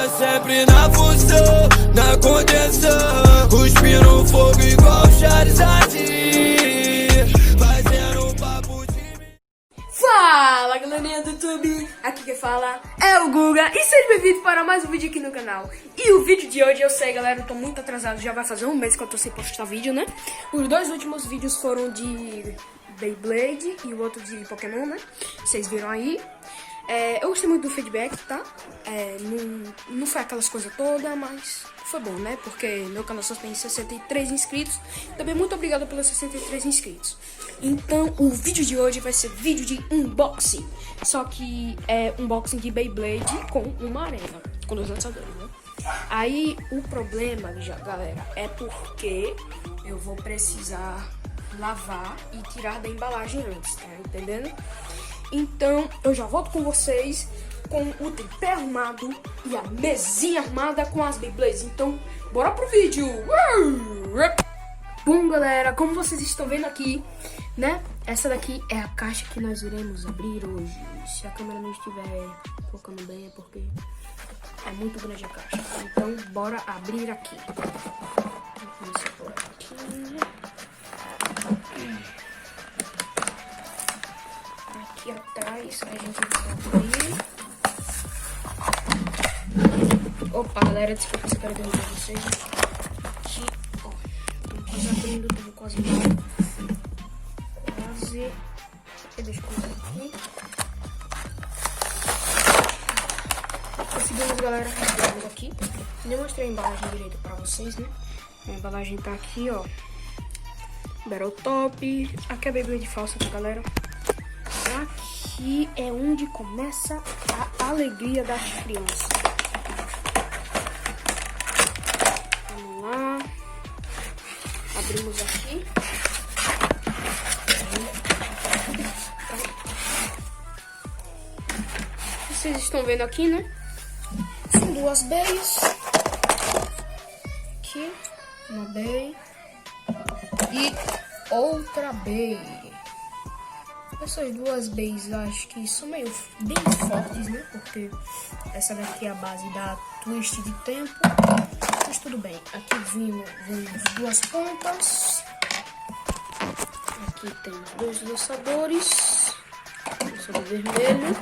Tá sempre na função, na contenção, cuspindo fogo igual Charizard, fazendo um papo de... Fala galerinha do YouTube, aqui quem fala é o Guga e seja bem-vindo para mais um vídeo aqui no canal. E o vídeo de hoje, eu sei galera, eu tô muito atrasado, já vai fazer um mês que eu tô sem postar vídeo, né? Os dois últimos vídeos foram de Beyblade e o outro de Pokémon, né? Vocês viram aí. Eu gostei muito do feedback, tá? Não foi aquelas coisas todas, mas foi bom, né? Porque meu canal só tem 63 inscritos. Também muito obrigado pelos 63 inscritos. Então, o vídeo de hoje vai ser vídeo de unboxing. Só que é unboxing de Beyblade com uma arena, com dois lançadores, né? Aí, o problema, galera, é porque eu vou precisar lavar e tirar da embalagem antes, tá entendendo? Então, eu já volto com vocês com o tripé armado e a mesinha armada com as Beyblades. Então, bora pro vídeo! Bom, galera, como vocês estão vendo aqui, né? Essa daqui é a caixa que nós iremos abrir hoje. Se a câmera não estiver focando bem, é porque é muito grande a caixa. Então, bora abrir aqui. Vamos por aqui. Aqui atrás a gente vai abrir. Opa, galera, desculpa se eu quero derrubar vocês. Aqui, ó. Estamos quase abrindo, estamos quase abrindo. Quase. Deixa eu colocar aqui. Conseguimos, galera, abrimos aqui. Eu mostrei a embalagem direito pra vocês, né? A embalagem tá aqui, ó. Battle Top. Aqui é a Beyblade falsa, tá, galera? Aqui é onde começa a alegria das crianças. Vamos lá. Abrimos aqui. Vocês estão vendo aqui, né? São duas bays. Aqui, uma bay. E outra bay. Essas duas bays eu acho que são meio bem fortes, né? Porque essa daqui é a base da twist de tempo. Mas tudo bem. Aqui vimos duas pontas. Aqui tem dois lançadores. Lançador vermelho.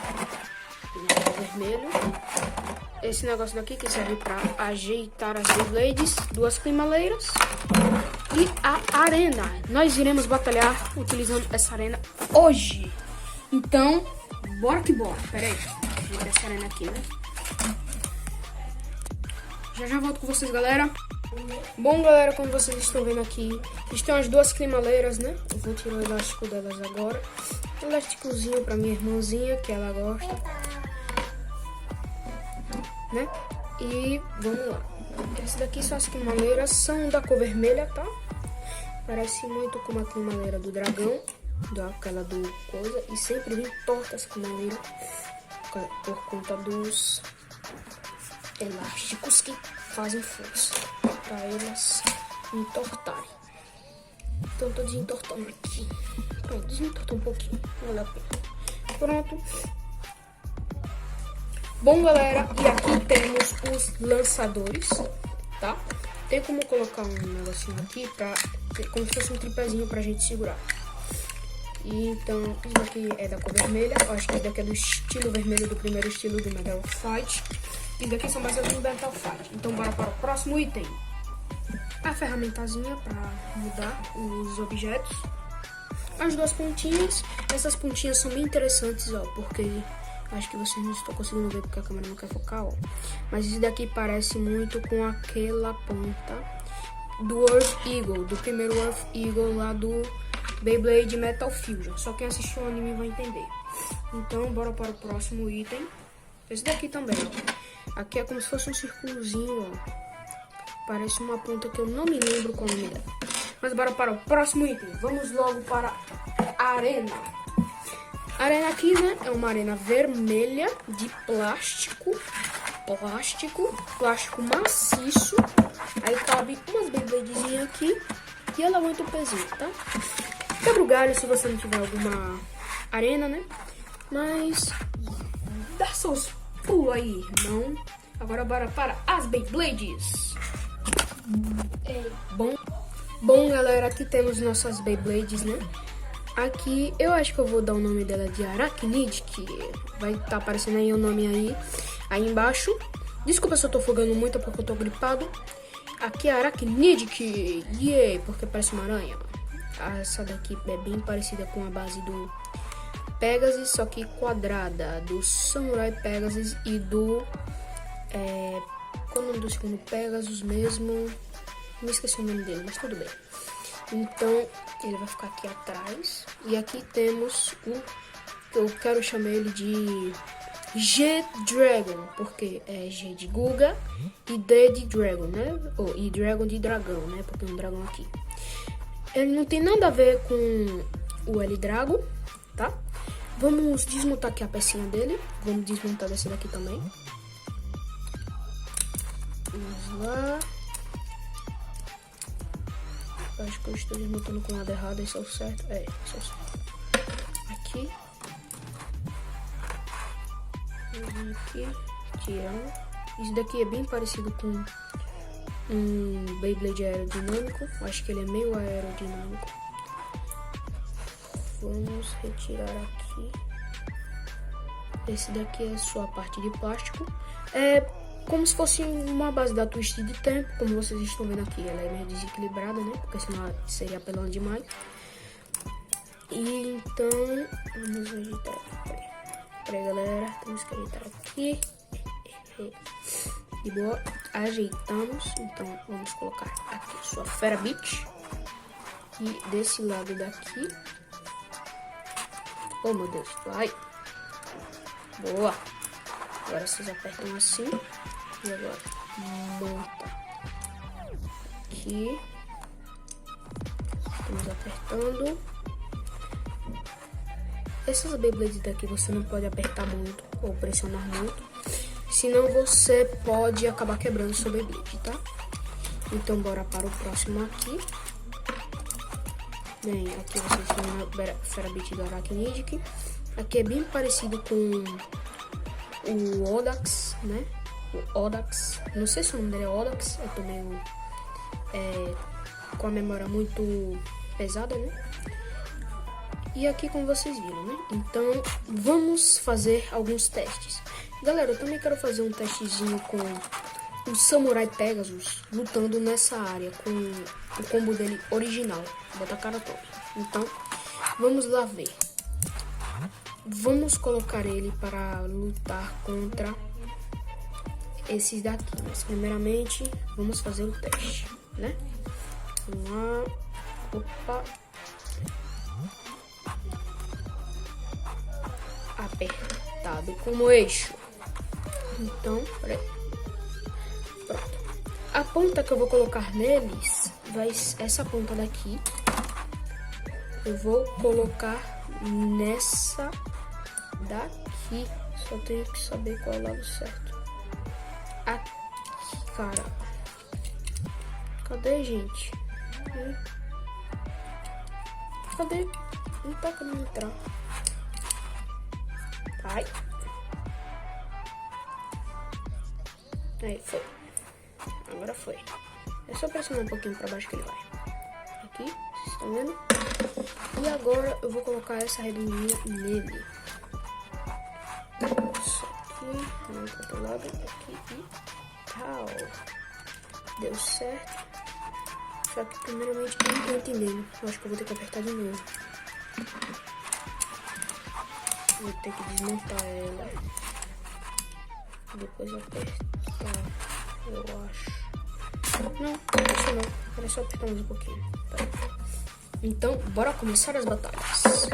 Vermelho. Esse negócio daqui que serve para ajeitar as Beyblades. Duas climaleiras. E a arena. Nós iremos batalhar utilizando essa arena hoje. Então, bora que bora. Pera aí. Vou ver essa arena aqui, né? Já volto com vocês, galera. Bom, galera, como vocês estão vendo aqui, estão as duas climaleiras, né? Eu vou tirar o elástico delas agora. Um elásticozinho pra minha irmãzinha, que ela gosta. Né? E vamos lá. Essas daqui são as climaleiras, são da cor vermelha, tá? Parece muito com uma climadeira do dragão, daquela do coisa, e sempre vem torta essa climadeira por conta dos elásticos que fazem força para elas entortarem. Então tô desentortando aqui. Pronto, desentortou um pouquinho, vale a pena. Pronto. Bom, galera, e aqui temos os lançadores, tá? Tem como colocar um negocinho aqui pra, como se fosse um tripézinho pra gente segurar. E então, isso daqui é da cor vermelha. Eu acho que esse daqui é do estilo vermelho do primeiro estilo do Metal Fight. E daqui são baseados no Metal Fight. Então bora para o próximo item. A ferramentazinha pra mudar os objetos. As duas pontinhas. Essas pontinhas são bem interessantes, ó, porque acho que vocês não estão conseguindo ver porque a câmera não quer focar, ó. Mas esse daqui parece muito com aquela ponta do Earth Eagle, do primeiro Earth Eagle lá do Beyblade Metal Fusion. Só quem assistiu o anime vai entender. Então, bora para o próximo item. Esse daqui também, ó. Aqui é como se fosse um círculozinho, ó. Parece uma ponta que eu não me lembro qual é o nome dela. Mas bora para o próximo item. Vamos logo para a arena. A arena aqui, né, é uma arena vermelha de plástico maciço. Aí cabe umas Beybladezinhas aqui e ela aguenta o pezinho, tá? Quebra o galho se você não tiver alguma arena, né? Mas dá seus pulos aí, irmão. Agora bora para as Beyblades. Bom, galera, aqui temos nossas Beyblades, né? Aqui eu acho que eu vou dar o nome dela de Arachnidic, que vai estar aparecendo aí o nome aí embaixo. Desculpa se eu tô fogando muito, porque eu tô gripado. Aqui é Arachnidic, porque parece uma aranha. Essa daqui é bem parecida com a base do Pegasus, só que quadrada, do Samurai Pegasus e do... qual é o nome do segundo Pegasus mesmo? Me esqueci o nome dele, mas tudo bem. Então, ele vai ficar aqui atrás. E aqui temos o... eu quero chamar ele de G-Dragon, porque é G de Guga e D de Dragon, né? E Dragon de dragão, né? Porque tem um dragão aqui. Ele não tem nada a ver com o L-Dragon, tá? Vamos desmontar aqui a pecinha dele. Vamos desmontar dessa daqui também. Vamos lá. Acho que eu estou desmontando com o lado errado. Esse é o certo. Esse é o certo. Aqui. Aqui. Tirando. Isso daqui é bem parecido com um Beyblade aerodinâmico. Acho que ele é meio aerodinâmico. Vamos retirar aqui. Esse daqui é só a parte de plástico. É como se fosse uma base da Twist de tempo, como vocês estão vendo aqui. Ela é meio desequilibrada, né? Porque senão seria apelando demais. E então, vamos ajeitar aqui. Peraí, galera. Temos que ajeitar aqui. De boa. Ajeitamos. Então, vamos colocar aqui sua Ferabit. E desse lado daqui. Oh, meu Deus. Vai. Boa. Agora vocês apertam assim. E agora monta. Aqui. Estamos apertando. Essas Beyblades daqui você não pode apertar muito ou pressionar muito, senão você pode acabar quebrando sua Beyblade, tá? Então bora para o próximo aqui. Bem, aqui vocês têm a Ferabit do Arachnidic. Aqui é bem parecido com o Odax, né? O Odax. Não sei se o nome dele é Odax. Eu tô meio com a memória muito pesada, né? E aqui, como vocês viram, né? Então, vamos fazer alguns testes. Galera, eu também quero fazer um testezinho com o Samurai Pegasus lutando nessa área com o combo dele original. Bota a cara toda. Então, vamos lá ver. Vamos colocar ele para lutar contra esses daqui. Mas, primeiramente, vamos fazer o teste, né? Vamos lá. Opa. Apertado como eixo. Então, peraí. Pronto. A ponta que eu vou colocar neles vai ser essa ponta daqui. Eu vou colocar nessa daqui. Só tenho que saber qual é o lado certo. Aqui, cara. Cadê, gente? Cadê? Não tá querendo entrar. Vai. Aí, foi. Agora foi. É só pressionar um pouquinho pra baixo que ele vai. Aqui, vocês estão vendo? E agora eu vou colocar essa redondinha nele. Isso aqui, no outro lado, aqui e tal. Deu certo. Só que primeiramente eu não tô entendendo. Eu acho que eu vou ter que apertar de novo. Vou ter que desmontar ela. Depois apertar. Eu acho. Não, isso não. Era só apertar mais um pouquinho. Tá. Então, bora começar as batalhas.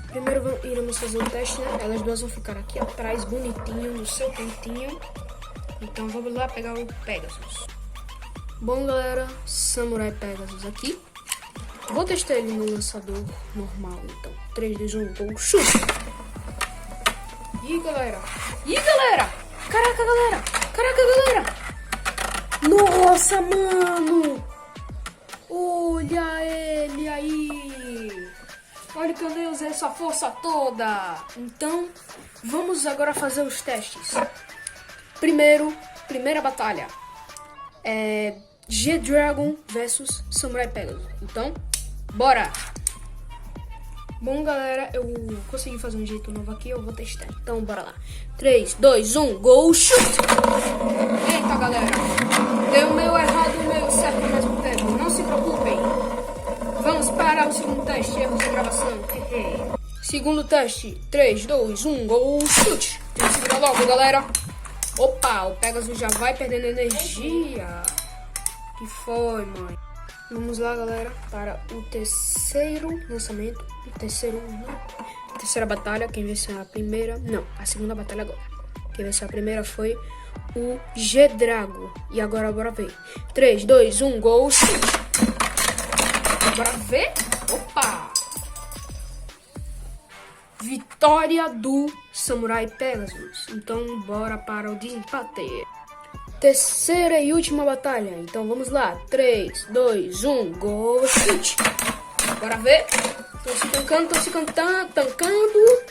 Primeiro iremos fazer um teste, né? Elas duas vão ficar aqui atrás, bonitinho, no seu cantinho. Então vamos lá pegar o Pegasus. Bom, galera, Samurai Pegasus aqui. Vou testar ele no lançador normal, então. 3, 2, 1, gol, chute! Ih, galera! Ih, galera! Caraca, galera! Caraca, galera! Nossa, mano! Olha ele aí! Olha que eu nem usei essa força toda! Então, vamos agora fazer os testes. Primeira batalha é G-Dragon versus Samurai Pegasus. Então, bora! Bom, galera, eu consegui fazer um jeito novo aqui, eu vou testar. Então, bora lá. 3, 2, 1, go, shoot! Eita, galera. Deu meio errado, meio certo ao mesmo tempo. Não se preocupem. Vamos para o segundo teste, erro de gravação. Segundo teste, 3, 2, 1, go, shoot! Tem que segurar logo, galera. Opa, o Pegasus já vai perdendo energia. Que foi, mãe? Vamos lá, galera, para o terceiro lançamento. Terceira batalha. Quem venceu a primeira? Não, a segunda batalha agora. Quem venceu a primeira foi o G-Drago. E agora bora ver. 3, 2, 1, go, shoot! Bora ver? Opa! Vitória do Samurai Pegasus. Então, bora para o desempate. Terceira e última batalha. Então, vamos lá. 3, 2, 1, go, shoot! Bora ver? Estão se tancando.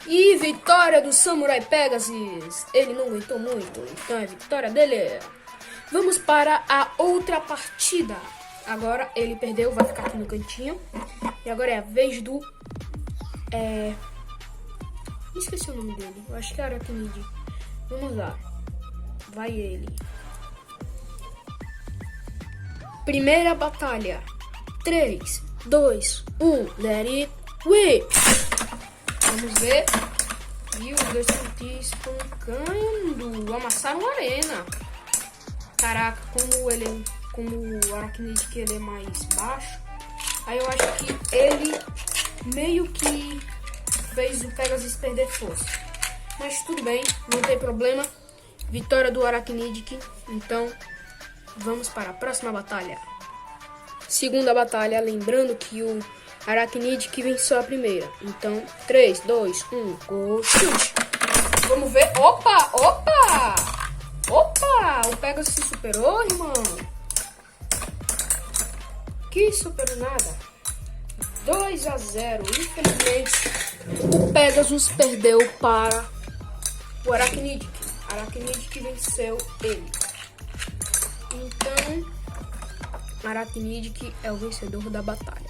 E vitória do Samurai Pegasus. Ele não aguentou muito, então é vitória dele. Vamos para a outra partida. Agora ele perdeu, vai ficar aqui no cantinho. E agora é a vez do... Esqueci o nome dele. Eu acho que é Arachnid. Vamos lá. Vai ele. Primeira batalha. 3, 2, 1. Let it whip. Vamos ver. E os dois estão espancando. Amassaram a arena. Caraca, como o Arachnid, que ele é mais baixo. Aí eu acho que ele meio que fez o Pegasus perder força. Mas tudo bem, não tem problema. Vitória do Arachnid. Então, vamos para a próxima batalha. Segunda batalha, lembrando que o Arachnid que venceu a primeira. Então, 3, 2, 1, go, shoot! Vamos ver. Opa! O Pegasus se superou, irmão. Que superou nada. 2 a 0. Infelizmente, o Pegasus perdeu para o Arachnid. Arachnid que venceu ele. Então, Arachnid que é o vencedor da batalha.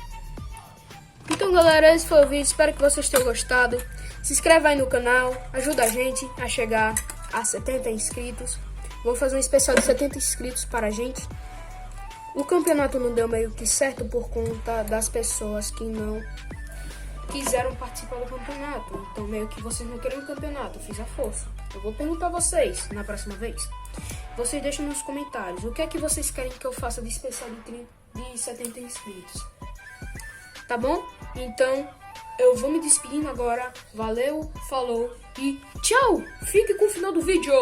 Então, galera, esse foi o vídeo. Espero que vocês tenham gostado. Se inscreve aí no canal. Ajuda a gente a chegar a 70 inscritos. Vou fazer um especial de 70 inscritos para a gente. O campeonato não deu meio que certo por conta das pessoas que não quiseram participar do campeonato. Então, meio que vocês não querem o campeonato. Eu fiz a força. Eu vou perguntar a vocês na próxima vez. Vocês deixam nos comentários o que é que vocês querem que eu faça de especial de 70 inscritos. Tá bom? Então, eu vou me despedindo agora. Valeu, falou e tchau! Fique com o final do vídeo!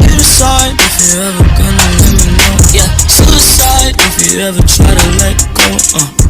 Suicide if you're ever gonna let me know. Yeah, suicide if you ever try to let go.